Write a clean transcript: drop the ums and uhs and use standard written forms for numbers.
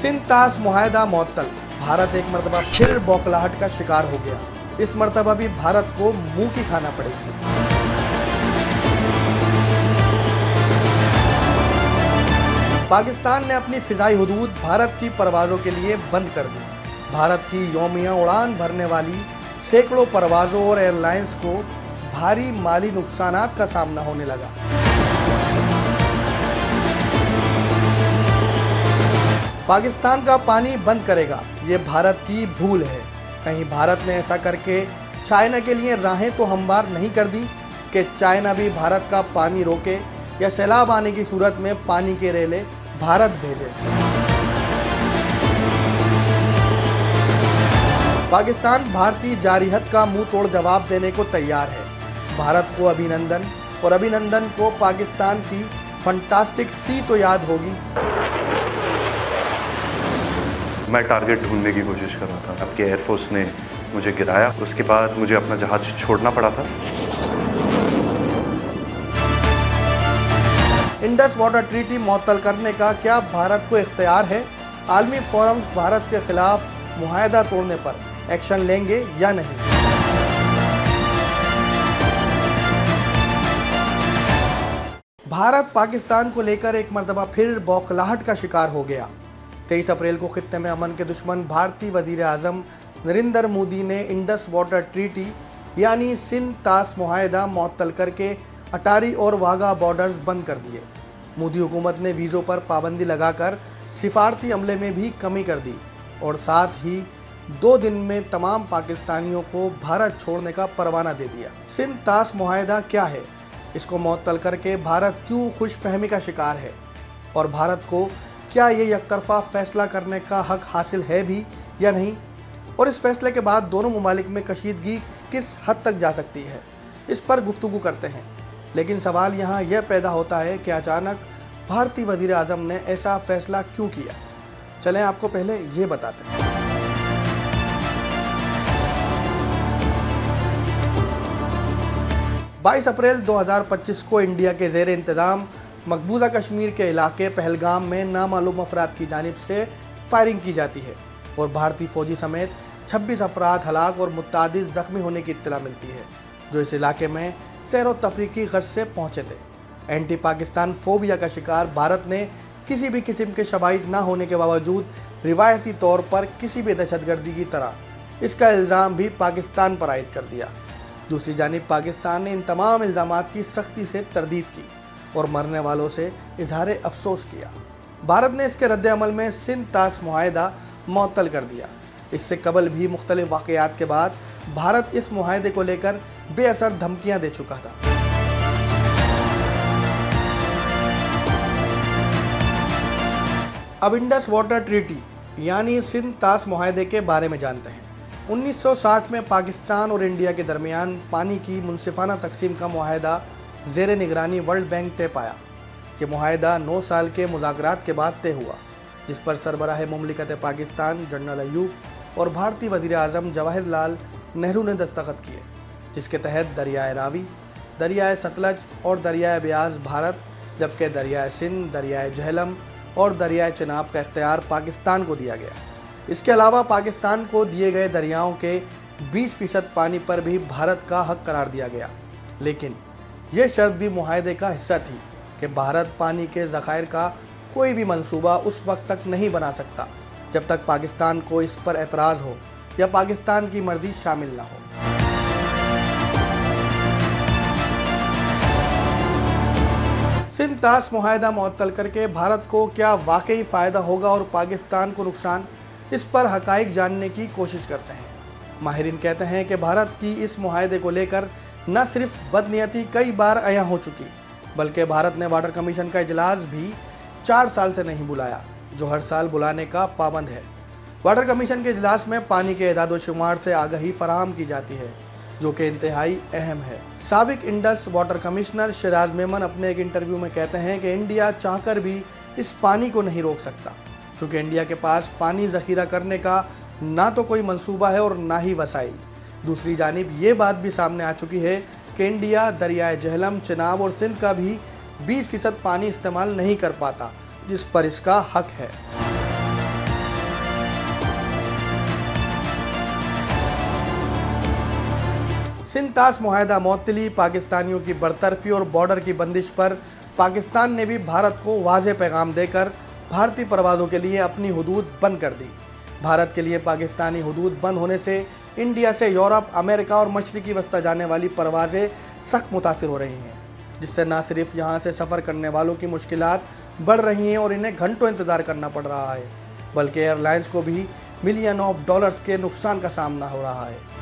सिंध तास मुआहदा मुअत्तल। भारत एक मरतबा फिर बौखलाहट का शिकार हो गया। इस मरतबा भी भारत को मुंह की खाना पड़ेगी। पाकिस्तान ने अपनी फिजाई हुदूद भारत की परवाज़ों के लिए बंद कर दी। भारत की यौमिया उड़ान भरने वाली सैकड़ों परवाज़ों और एयरलाइंस को भारी माली नुकसानात का सामना होने लगा। पाकिस्तान का पानी बंद करेगा, ये भारत की भूल है। कहीं भारत ने ऐसा करके चाइना के लिए राहें तो हमवार नहीं कर दी कि चाइना भी भारत का पानी रोके या सैलाब आने की सूरत में पानी के रेले भारत भेजे। पाकिस्तान भारतीय जारिहत का मुंह तोड़ जवाब देने को तैयार है। भारत को अभिनंदन, और अभिनंदन को पाकिस्तान की फंटास्टिक टी तो याद होगी। मैं टारगेट ढूंढने की कोशिश कर रहा था। आपके एयरफोर्स ने मुझे गिराया, उसके बाद मुझे अपना जहाज छोड़ना पड़ा था। इंडस वाटर ट्रीटी मुअत्तल करने का क्या भारत को इख्तियार है? आलमी फोरम्स भारत के खिलाफ मुआहदा तोड़ने पर एक्शन लेंगे या नहीं? भारत पाकिस्तान को लेकर एक मरतबा फिर बौखलाहट का शिकार हो गया। 23 अप्रैल को खित्ते में अमन के दुश्मन भारतीय वजीर आज़म नरेंद्र मोदी ने इंडस वाटर ट्रीटी यानी सिंध तास मुआहदा मुअत्तल करके अटारी और वाघा बॉर्डर्स बंद कर दिए। मोदी हुकूमत ने वीज़ों पर पाबंदी लगाकर सिफारती अमले में भी कमी कर दी और साथ ही 2 दिन में तमाम पाकिस्तानियों को भारत छोड़ने का परवाना दे दिया। सिंध तास मुआहदा क्या है? इसको मुअत्तल करके भारत क्यों खुशफहमी का शिकार है? और भारत को क्या ये एकतरफा फैसला करने का हक हासिल है भी या नहीं? और इस फैसले के बाद दोनों ममालिक में कशीदगी किस हद तक जा सकती है, इस पर गुफ्तगू करते हैं। लेकिन सवाल यहाँ यह पैदा होता है कि अचानक भारतीय वज़ीर आज़म ने ऐसा फैसला क्यों किया। चलें आपको पहले ये बताते हैं। बाईस अप्रैल 2025 को इंडिया के ज़ेर इंतज़ाम मकबूजा कश्मीर के इलाके पहलगाम में नामालूम अफराद की जानिब से फायरिंग की जाती है और भारतीय फौजी समेत 26 अफराद हलाक और मुतादिद ज़ख्मी होने की इत्तला मिलती है, जो इस इलाके में सैर व तफरीह की गर्ज से पहुँचे थे। एंटी पाकिस्तान फोबिया का शिकार भारत ने किसी भी किस्म के शवाहिद ना होने के बावजूद रिवायती तौर पर किसी भी दहशतगर्दी की तरह इसका इल्ज़ाम भी पाकिस्तान पर आयद कर दिया। दूसरी जानिब पाकिस्तान ने इन तमाम इल्ज़ामात की सख्ती से तरदीद की और मरने वालों से इजहार अफसोस किया। भारत ने इसके रद्द अमल में सिंध तास मुआहदा मुअत्तल कर दिया। इससे कबल भी मुख्तलिफ वाक़यात के बाद भारत इस मुआहदे को लेकर बेअसर धमकियां दे चुका था। अब इंडस वाटर ट्रीटी यानी सिंध तास मुआहदे के बारे में जानते हैं। 1960 में पाकिस्तान और इंडिया के दरमियान पानी की मुनसिफाना तकसीम का मुआहदा ज़ेर निगरानी वर्ल्ड बैंक तय पाया। ये मुआहदा 9 साल के मुज़ाकरात के बाद तय हुआ, जिस पर सरबराह मुमलिकत पाकिस्तान जनरल अयूब और भारतीय वज़ीर आज़म जवाहरलाल नेहरू ने दस्तखत किए, जिसके तहत दरियाए रावी, दरियाए सतलज और दरियाए ब्यास भारत, जबकि दरियाए सिंध, दरियाए झेलम और दरियाए चिनाब का इख्तियार पाकिस्तान को दिया गया। इसके अलावा पाकिस्तान को दिए गए दरियाओं के 20% पानी पर भी भारत का हक करार दिया गया। लेकिन यह शर्त भी मुआहदे का हिस्सा थी कि भारत पानी के ज़खायर का कोई भी मंसूबा उस वक्त तक नहीं बना सकता जब तक पाकिस्तान को इस पर एतराज़ हो या पाकिस्तान की मर्जी शामिल ना हो। सिंध तास मुआहदा मुअत्तल करके भारत को क्या वाकई फ़ायदा होगा और पाकिस्तान को नुकसान, इस पर हक़ाइक़ जानने की कोशिश करते हैं। माहिरीन कहते हैं कि भारत की इस मुआहदे को लेकर न सिर्फ बदनीयती कई बार अयां हो चुकी, बल्कि भारत ने वाटर कमीशन का इजलास भी 4 साल से नहीं बुलाया, जो हर साल बुलाने का पाबंद है। वाटर कमीशन के इजलास में पानी के एदाद व शुमार से आगाही फराहम की जाती है, जो कि इंतहाई अहम है। साबिक Indus water commissioner Siraj Memon अपने एक इंटरव्यू में कहते हैं कि इंडिया चाहकर भी इस पानी को नहीं रोक सकता, क्योंकि इंडिया के पास पानी ज़ख़ीरा करने का ना तो कोई मंसूबा है और ना ही वसाइल। दूसरी जानिब ये बात भी सामने आ चुकी है कि इंडिया दरियाए झेलम, चिनाब और सिंध का भी 20% पानी इस्तेमाल नहीं कर पाता, जिस पर इसका हक है। सिंतास मुआहदा मौतली, पाकिस्तानियों की बरतरफी और बॉर्डर की बंदिश पर पाकिस्तान ने भी भारत को वाज़ेह पैगाम देकर भारतीय परवाज़ों के लिए अपनी हदूद बंद कर दी। भारत के लिए पाकिस्तानी हदूद बंद होने से इंडिया से यूरोप, अमेरिका और मशरक़ी वस्ती जाने वाली परवाज़ें सख्त मुतासिर हो रही हैं, जिससे न सिर्फ यहाँ से सफ़र करने वालों की मुश्किलात बढ़ रही हैं और इन्हें घंटों इंतज़ार करना पड़ रहा है, बल्कि एयरलाइंस को भी मिलियन ऑफ डॉलर्स के नुकसान का सामना हो रहा है।